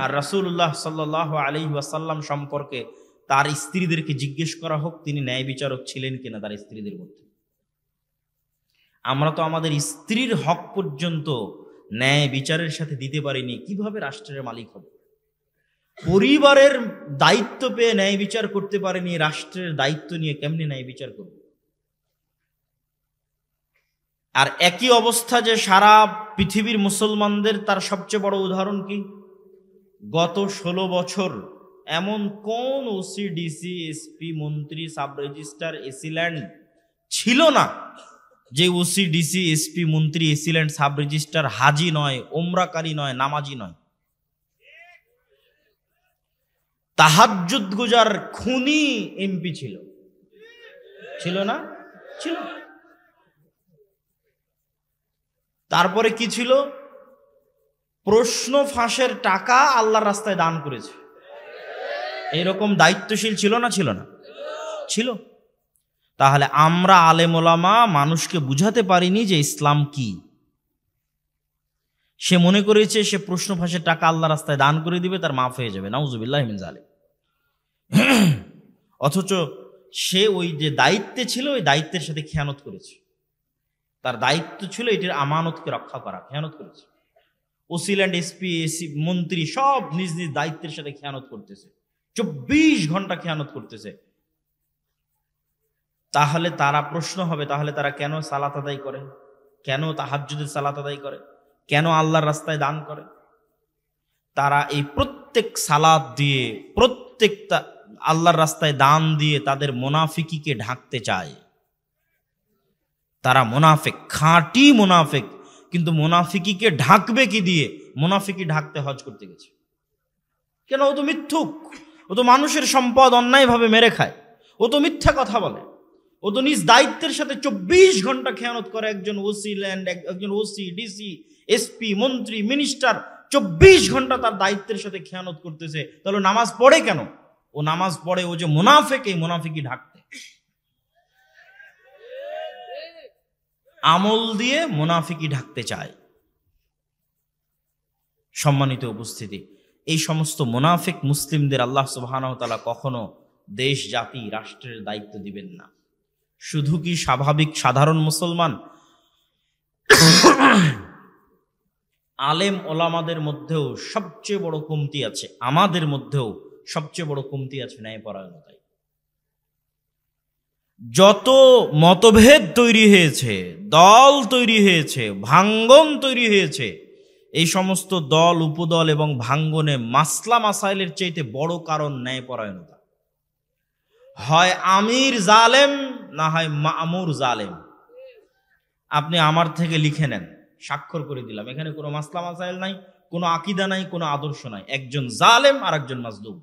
আর রাসূলুল্লাহ সাল্লাল্লাহু আলাইহি ওয়াসাল্লাম সম্পর্কে তার স্ত্রীদেরকে জিজ্ঞেস করা হোক তিনি ন্যায় বিচারক ছিলেন কিনা তার স্ত্রীদের মধ্যে। আমরা তো আমাদের স্ত্রীর হক পর্যন্ত ন্যায় বিচারের সাথে দিতে পারিনি, কিভাবে রাষ্ট্রের মালিক হব? পরিবারের দায়িত্ব পেয়ে ন্যায় বিচার করতে পারেনি, রাষ্ট্রের দায়িত্ব নিয়ে কেমনে ন্যায় বিচার করব? আর একই অবস্থা যে সারা পৃথিবীর মুসলমানদের, তার সবচেয়ে বড় উদাহরণ কি? গত 16 বছর এমন কোন ওসি, ডিসি, এসপি, মন্ত্রী, সাব রেজিস্ট্রার, এসিল্যান্ড ছিল না যে ওসি, ডিসি, এসপি, মন্ত্রী, এসিল্যান্ড, সাব রেজিস্ট্রার হাজি নয়, ওমরাকারী নয়, নামাজি নয়। তাহাজ্জুদ গুজার খুনি এমপি ছিল, ছিল না? ছিল। তারপরে কি ছিল? প্রশ্ন ফাঁসের টাকা আল্লাহর রাস্তায় দান করেছে। এরকম দায়িত্বশীল ছিল না? ছিল না? ছিল। তাহলে আমরা আলেম ওলামা মানুষকে বুঝাতে পারিনি যে ইসলাম কি। সে মনে করেছে সে প্রশ্ন ফাঁসের টাকা আল্লাহর রাস্তায় দান করে দিবে, তার মাফ হয়ে যাবে। নাউজুবিল্লাহি মিন যালিক। অথচ সে ওই যে দায়িত্বে ছিল, ওই দায়িত্বের সাথে খেয়ানত করেছে। তার দায়িত্ব ছিল এটির আমানতকে রক্ষা করা, খেয়ানত করেছে। ওসিল্যান্ড, এসপি, এসি, মন্ত্রী সব নিজ নিজ দায়িত্বের সাথে খেয়ানত করতেছে, 24 ঘন্টা খেয়ানত করতেছে। তাহলে তারা প্রশ্ন হবে, তাহলে তারা কেন সালাত আদায় করে, কেন তাহাজ্জুদের সালাত আদায় করে, কেন আল্লাহর রাস্তায় দান করে? তারা এই প্রত্যেক সালাত দিয়ে, প্রত্যেকটা আল্লাহর রাস্তায় দান দিয়ে তাদের মুনাফিকিকে ঢাকতে চায়। তারা মুনাফিক, খাঁটি মুনাফিক। কিন্তু মুনাফিকিকে ঢাকবে কি দিয়ে? মুনাফিকি ঢাকতে হজ করতে গেছে। কেন? ও তো মিথ্যুক, ও তো মানুষের সম্পদ অন্যায়ভাবে মেরে খায়, ও তো মিথ্যা কথা বলে, ও তো নিজ দায়িত্বের সাথে 24 ঘন্টা খেয়ানত করে। একজন ওসি ল্যান্ড, একজন ওসি, ডিসি, এসপি, মন্ত্রী, মিনিস্টার 24 ঘন্টা তার দায়িত্বের সাথে খেয়ানত করতেছে। তাহলে নামাজ পড়ে কেন? ও নামাজ পড়ে ও যে মুনাফিক, এই মুনাফিকি ঢাকতে। আমল দিয়ে মুনাফিকি ঢাকতে চায়। সম্মানিত উপস্থিতি, এই সমস্ত মুনাফিক মুসলিমদের আল্লাহ সুবহানাহু ওয়া তাআলা কখনো দেশ, জাতি, রাষ্ট্রের দায়িত্ব দিবেন না। শুধু কি স্বাভাবিক সাধারণ মুসলমান, আলেম ওলামাদের মধ্যেও সবচেয়ে বড় কমতি আছে, আমাদের মধ্যেও সবচেয়ে বড় কমতি আছে ন্যায়পরায়ণতায়। যত মতভেদ তৈরি হয়েছে, দল তৈরি হয়েছে, ভাঙ্গন তৈরি হয়েছে, এই সমস্ত দল, উপদল এবং ভাঙ্গনে মাসলা মাসাইলের চাইতে বড় কারণ ন্যায়পরায়ণতা। হয় আমির জালেম, না হয় মামুর জালেম। আপনি আমার থেকে লিখে নেন, স্বাক্ষর করে দিলাম, এখানে কোনো মাসলা মাসাইল নাই, কোনো আকীদা নাই, কোনো আদর্শ নাই, একজন জালেম আর একজন মাজলুম।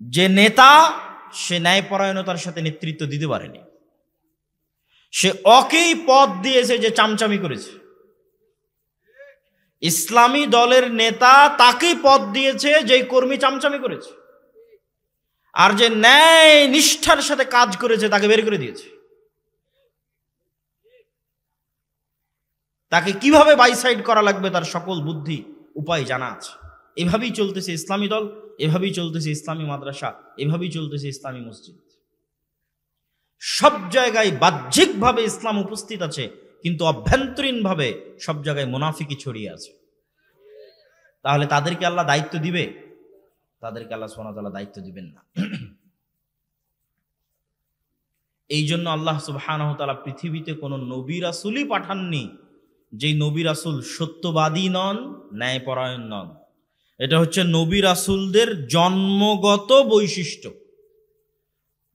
যে নেতা, সে ন্যায়পরায়ণতার সাথে নেতৃত্ব দিতে পারেনি, সে ওকেই পদ দিয়েছে যে চামচামি করেছে। ইসলামী দলের নেতা তাকেই পদ দিয়েছে যে কর্মী চামচামি করেছে, আর যে ন্যায় নিষ্ঠার সাথে কাজ করেছে তাকে বের করে দিয়েছে। তাকে কিভাবে বাইসাইড করা লাগবে তার সকল বুদ্ধি উপায় জানা আছে। এভাবেই চলতেছে ইসলামী দল, এভাবেই চলতেছে ইসলামী মাদ্রাসা, এভাবেই চলতেছে ইসলামী মসজিদ। সব জায়গায় বাহ্যিকভাবে ইসলাম উপস্থিত আছে, কিন্তু অভ্যন্তরীণভাবে সব জায়গায় মুনাফিকি ছড়িয়ে আছে। তাহলে তাদেরকে আল্লাহ দায়িত্ব দিবে? তাদেরকে আল্লাহ সুবহানাহু ওয়া তাআলা দায়িত্ব দিবেন না। এই জন্য আল্লাহ সুবহানাহু ওয়া তাআলা পৃথিবীতে কোনো নবী রাসূলই পাঠাননি যেই নবী রাসূল সত্যবাদী নন, ন্যায়পরায়ণ নন। এটা হচ্ছে নবী রাসূলদের জন্মগত বৈশিষ্ট্য,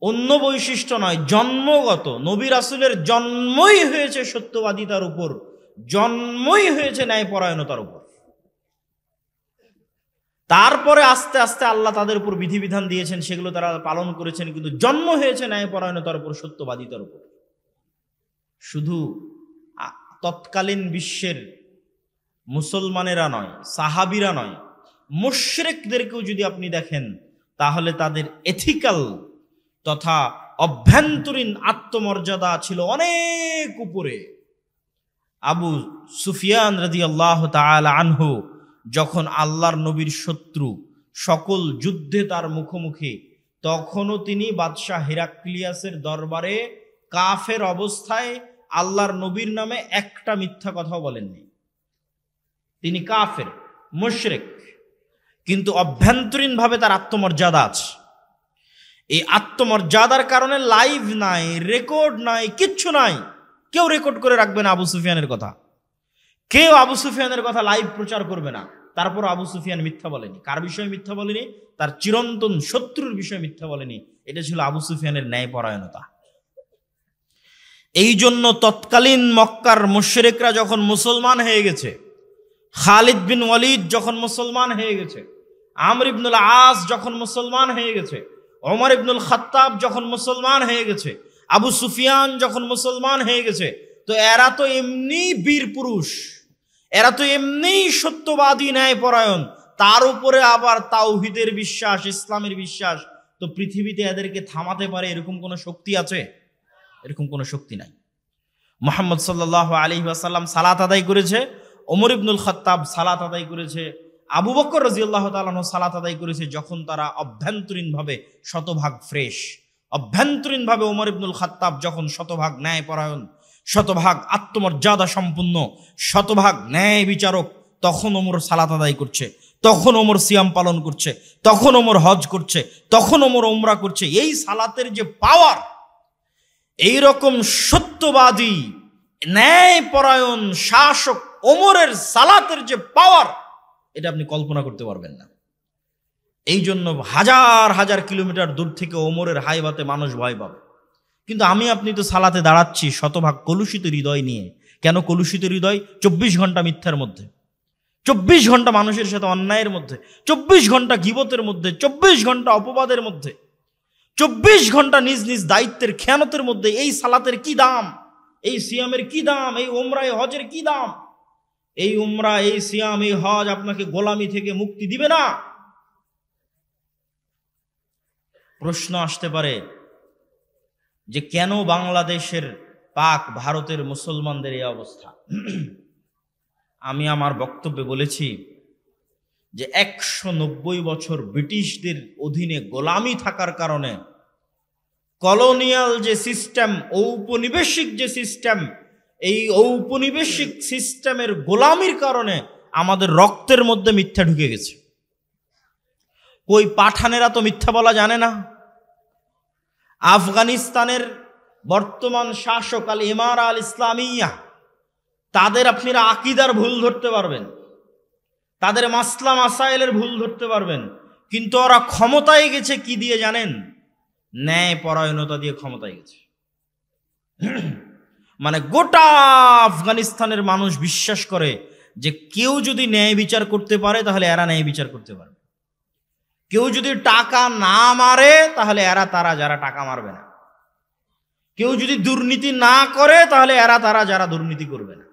অন্য বৈশিষ্ট্য নয়, জন্মগত। নবী রাসূলের জন্মই হয়েছে সত্যবাদিতার উপর, জন্মই হয়েছে ন্যায়পরায়ণতার উপর। তারপরে আস্তে আস্তে আল্লাহ তাদের উপর বিধিবিধান দিয়েছেন, সেগুলো তারা পালন করেছেন, কিন্তু জন্ম হয়েছে ন্যায়পরায়ণতার উপর, সত্যবাদিতার উপর। শুধু তৎকালীন বিশ্বের মুসলমানেরা নয়, সাহাবীরা নয়, মুশরিকদেরকেও যদি আপনি দেখেন তাহলে তাদের এথিক্যাল তথা অভ্যন্তরীণ আত্মমর্যাদা ছিল অনেক উপরে। আবু সুফিয়ান রাদিয়াল্লাহু তাআলা আনহু যখন আল্লাহর নবীর শত্রু, সকল যুদ্ধে তার মুখোমুখি, তখনও তিনি বাদশাহ হিরাক্লিয়াসের দরবারে কাফের অবস্থায় আল্লাহর নবীর নামে একটা মিথ্যা কথাও বলেননি। তিনি কাফের, মুশরিক, কিন্তু অভ্যন্তরীণভাবে তার আত্মমর্যাদা আছে। এই আত্মমর্যাদার কারণে লাইভ নাই, রেকর্ড নাই, কিচ্ছু নাই, কেউ রেকর্ড করে রাখবে না আবু সুফিয়ানের কথা, কেউ আবু সুফিয়ানের কথা লাইভ প্রচার করবে না। তারপর আবু সুফিয়ান মিথ্যা বলেনি। কার বিষয়ে মিথ্যা বলেনি? তার চিরন্তন শত্রুর বিষয়ে মিথ্যা বলেনি। এটা ছিল আবু সুফিয়ানের ন্যায়পরায়ণতা। এই জন্য তৎকালীন মক্কার মুশরিকরা যখন মুসলমান হয়ে গেছে, খালিদ বিন ওয়ালিদ যখন মুসলমান হয়ে গেছে, আমর ইবনুল আস যখন মুসলমান হয়ে গেছে, ওমর ইবনুল খাত্তাব যখন মুসলমান হয়ে গেছে, আবু সুফিয়ান যখন মুসলমান হয়ে গেছে, তো এরা তো এমনি বীর পুরুষ, এরা তো এমনি সত্যবাদী, ন্যায়পরায়ণ, তার উপরে আবার তাওহীদের বিশ্বাস, ইসলামের বিশ্বাস। তো পৃথিবীতে এদেরকে থামাতে পারে এরকম কোনো শক্তি আছে? এরকম কোনো শক্তি নাই। মুহাম্মদ সাল্লাল্লাহু আলাইহি ওয়াসাল্লাম সালাত আদায় করেছে, ওমর ইবনুল খাত্তাব সালাত আদায় করেছে, আবু বকর রাদিয়াল্লাহু তাআলা আনহু সালাত আদায় করেছে, যখন তারা অভ্যন্তরীণভাবে শতভাগ ফ্রেশ। অভ্যন্তরীণভাবে ওমর ইবনুল খাত্তাব যখন শতভাগ ন্যায়পরায়ণ, শতভাগ আত্মমর্যাদা সম্পন্ন, শতভাগ ন্যায় বিচারক, তখন ওমর সালাত আদায় করছে, তখন ওমর সিয়াম পালন করছে, তখন ওমর হজ করছে, তখন ওমর উমরা করছে। এই সালাতের যে পাওয়ার, এইরকম সত্যবাদী ন্যায়পরায়ণ শাসক ওমরের সালাতের যে পাওয়ার, এটা আপনি কল্পনা করতে পারবেন না। এই জন্য হাজার হাজার কিলোমিটার দূর থেকে ওমরের হাইবাতে মানুষ ভয় পাবে। কিন্তু আমি আপনি তো সালাতে দাঁড়াচ্ছি শতভাগ কলুষিত হৃদয় নিয়ে। কেন কলুষিত হৃদয়? 24 ঘন্টা মিথ্যার মধ্যে, 24 ঘন্টা মানুষের সাথে অন্যায়ের মধ্যে, 24 ঘন্টা গীবতের মধ্যে, 24 ঘন্টা অপবাদের মধ্যে, 24 ঘন্টা নিজ নিজ দায়িত্বের খেয়ানতের মধ্যে। এই সালাতের কি দাম, এই সিয়ামের কি দাম, এই উমরা এই হজের কি দাম? এই উমরা, এই সিয়াম, এই হজ আপনাকে গোলামি থেকে মুক্তি দিবে না। প্রশ্ন আসতে পারে যে কেন বাংলাদেশের, পাক ভারতের মুসলমানদের এই অবস্থা? আমি আমার বক্তব্যে বলেছি যে 190 বছর ব্রিটিশদের অধীনে গোলামি থাকার কারণে, কলোনিয়াল যে সিস্টেম, ঔপনিবেশিক যে সিস্টেম, এই ঔপনিবেশিক সিস্টেমের গোলামির কারণে আমাদের রক্তের মধ্যে মিথ্যা ঢুকে গেছে। কই পাঠানেরা তো মিথ্যা বলা জানে না। আফগানিস্তানের বর্তমান শাসক আল ইমারা আল ইসলামিয়া, তাদের আপনারা আকীদার ভুল ধরতে পারবেন, তাদের মাসলা মাসাইলের ভুল ধরতে পারবেন, কিন্তু ওরা ক্ষমতায় গেছে কি দিয়ে জানেন? ন্যায়পরায়ণতা দিয়ে ক্ষমতায় গেছে। মানে গোটা আফগানিস্তানের মানুষ বিশ্বাস করে যে কেউ যদি ন্যায় বিচার করতে পারে তাহলে এরা ন্যায় বিচার করতে পারবে, কেউ যদি টাকা না মারে তাহলে এরা তারা যারা টাকা মারবে না, কেউ যদি দুর্নীতি না করে তাহলে এরা তারা যারা দুর্নীতি করবে না।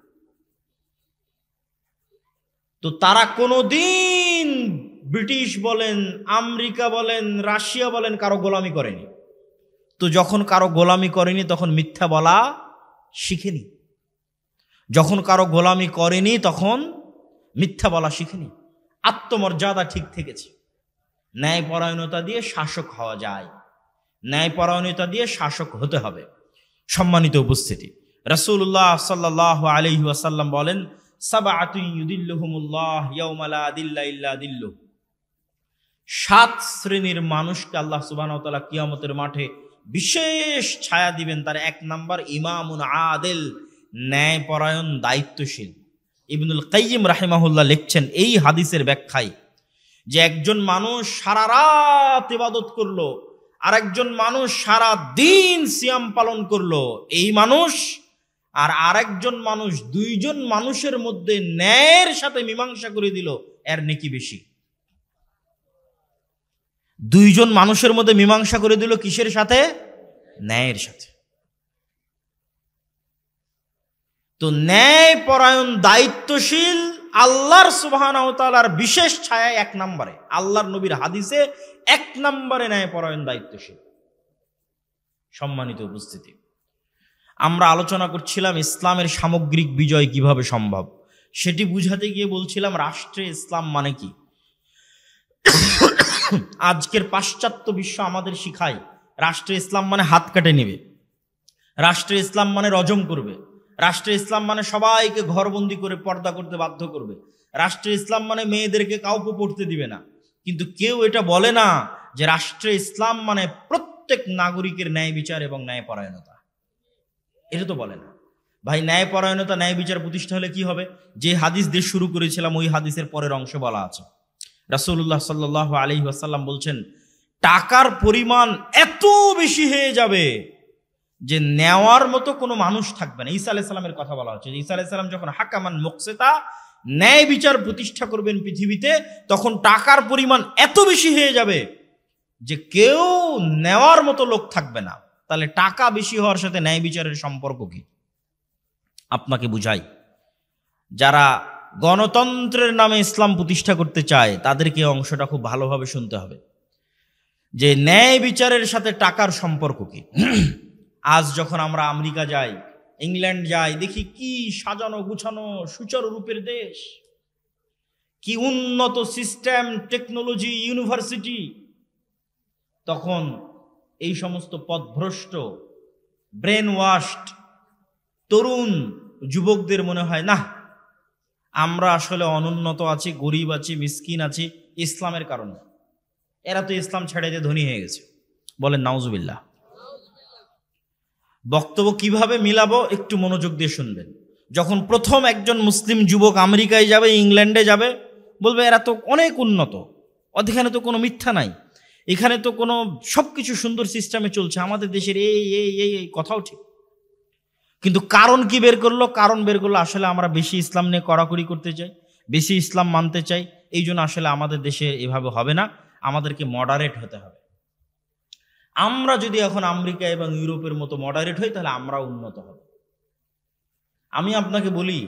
তো তারা কোনোদিন ব্রিটিশ বলেন, আমেরিকা বলেন, রাশিয়া বলেন কারো গোলামি করেনি। তো যখন কারো গোলামি করেনি তখন মিথ্যা বলা শিখেনি, যখন কারো গোলামি করেনি তখন মিথ্যা বলা শিখেনি। আত্মমর্যাদা ঠিক থেকেছে। ন্যায়পরায়ণতা দিয়ে শাসক হওয়া যায়, ন্যায়পরায়ণতা দিয়ে শাসক হতে হবে। সম্মানিত উপস্থিতি, রাসূলুল্লাহ সাল্লাল্লাহু আলাইহি ওয়াসাল্লাম বলেন, সাবআতুন ইউদিল্লুহুমুল্লাহ ইয়াওমা লা দিল্লা ইল্লা দিল্লুহ। 7 শ্রেণীর মানুষকে আল্লাহ সুবহানাহু ওয়া তাআলা কিয়ামতের মাঠে বিশেষ ছায়া দিবেন, তার এক নাম্বার ইমামুন আদিল, ন্যায়পরায়ণ দায়িত্বশীল। ইবনুল কাইয়িম রাহিমাহুল্লাহ লিখছেন এই হাদিসের ব্যাখ্যায় যে একজন মানুষ সারা রাত ইবাদত করলো আর একজন মানুষ সারা দিন সিয়াম পালন করলো, এই মানুষ আর আরেকজন মানুষ, দুইজন মানুষের মধ্যে ন্যায়ের সাথে মীমাংসা করে দিল, এর নেকি বেশি। দুইজন মানুষের মধ্যে মীমাংসা করে দিল কিসের সাথে? ন্যায়ের সাথে। তো ন্যায়পরায়ণ দায়িত্বশীল আল্লাহর সুবহানাহু ওয়া তাআলার বিশেষ ছায়া এক নম্বরে, আল্লাহর নবীর হাদিসে এক নম্বরে ন্যায়পরায়ণ দায়িত্বশীল। সম্মানিত উপস্থিতি, আমরা আলোচনা করছিলাম ইসলামের সামগ্রিক বিজয় কিভাবে সম্ভব, সেটি বুঝাতে গিয়ে বলছিলাম রাষ্ট্রে ইসলাম মানে কি। আজকের পাশ্চাত্য বিশ্ব আমাদের শিখায় রাষ্ট্রে ইসলাম মানে হাত কাটে নেবে, রাষ্ট্রে ইসলাম মানে রজম করবে, রাষ্ট্রে ইসলাম মানে সবাইকে ঘরবন্দি করে পর্দা করতে বাধ্য করবে, রাষ্ট্রে ইসলাম মানে মেয়েদেরকে কাউকে পড়তে দিবে না। কিন্তু কেউ এটা বলে না যে রাষ্ট্রে ইসলাম মানে প্রত্যেক নাগরিকের ন্যায় বিচার এবং ন্যায়পরায়ণতা। এটা তো বলে না ভাই। ন্যায়পরায়ণতা, ন্যায় বিচার প্রতিষ্ঠা হলে কি হবে? যে হাদিস দিয়ে শুরু করেছিলাম ওই হাদিসের পরের অংশে বলা আছে, রাসূলুল্লাহ সাল্লাল্লাহু আলাইহি ওয়াসাল্লাম বলছেন টাকার পরিমাণ এত বেশি হয়ে যাবে যে নেওয়ার মতো কোনো মানুষ থাকবে না। ঈসা আলাইহিস সালামের কথা বলা হচ্ছে, ঈসা আলাইহিস সালাম যখন হাকামান মুকসিতা, ন্যায় বিচার প্রতিষ্ঠা করবেন পৃথিবীতে, তখন টাকার পরিমাণ এত বেশি হয়ে যাবে যে কেউ নেওয়ার মতো লোক থাকবে না। তাহলে টাকা বেশি হওয়ার সাথে ন্যায় বিচারের সম্পর্ক কি? আপনাকে বুঝাই, যারা গণতন্ত্রের নামে ইসলাম প্রতিষ্ঠা করতে চায় তাদেরকে অংশটা খুব ভালোভাবে শুনতে হবে যে ন্যায় বিচারের সাথে টাকার সম্পর্ক কি। আজ যখন আমরা আমেরিকা যাই, ইংল্যান্ড যাই, দেখি কি সাজানো গুছানো সুচারু রূপের দেশ, কি উন্নত সিস্টেম, টেকনোলজি, ইউনিভার্সিটি। তখন এই সমস্ত পথভ্রষ্ট, ব্রেন ওয়াশড তরুণ যুবকদের মনে হয় না, আমরা আসলে অনুন্নত আছি, গরিব আছি, মিসকিন আছি ইসলামের কারণে। এরা তো ইসলাম ছেড়ে দিয়ে ধনী হয়ে গেছে। বলেন নাউজুবিল্লাহ। বক্তব্য কিভাবে মিলাবো একটু মনোযোগ দিয়ে শুনবেন। যখন প্রথম একজন মুসলিম যুবক আমেরিকায় যাবে, ইংল্যান্ডে যাবে, বলবে এরা তো অনেক উন্নত, এখানে তো কোনো মিথ্যা নাই, এখানে তো কোনো সবকিছু সুন্দর সিস্টেমে চলছে, আমাদের দেশের এই এই এই এই কথাও ঠিক। কিন্তু কারণ কি বের করলো? কারণ বের করলো আসলে আমরা বেশি ইসলাম নিয়ে কড়াকড়ি করতে চাই, বেশি ইসলাম মানতে চাই, এই জন্য আসলে আমাদের দেশে এভাবে হবে না, আমাদেরকে মডারেট হতে হবে। আমরা যদি এখন আমেরিকা এবং ইউরোপের মতো মডারেট হই তাহলে আমরা উন্নত হব। আমি আপনাকে বলি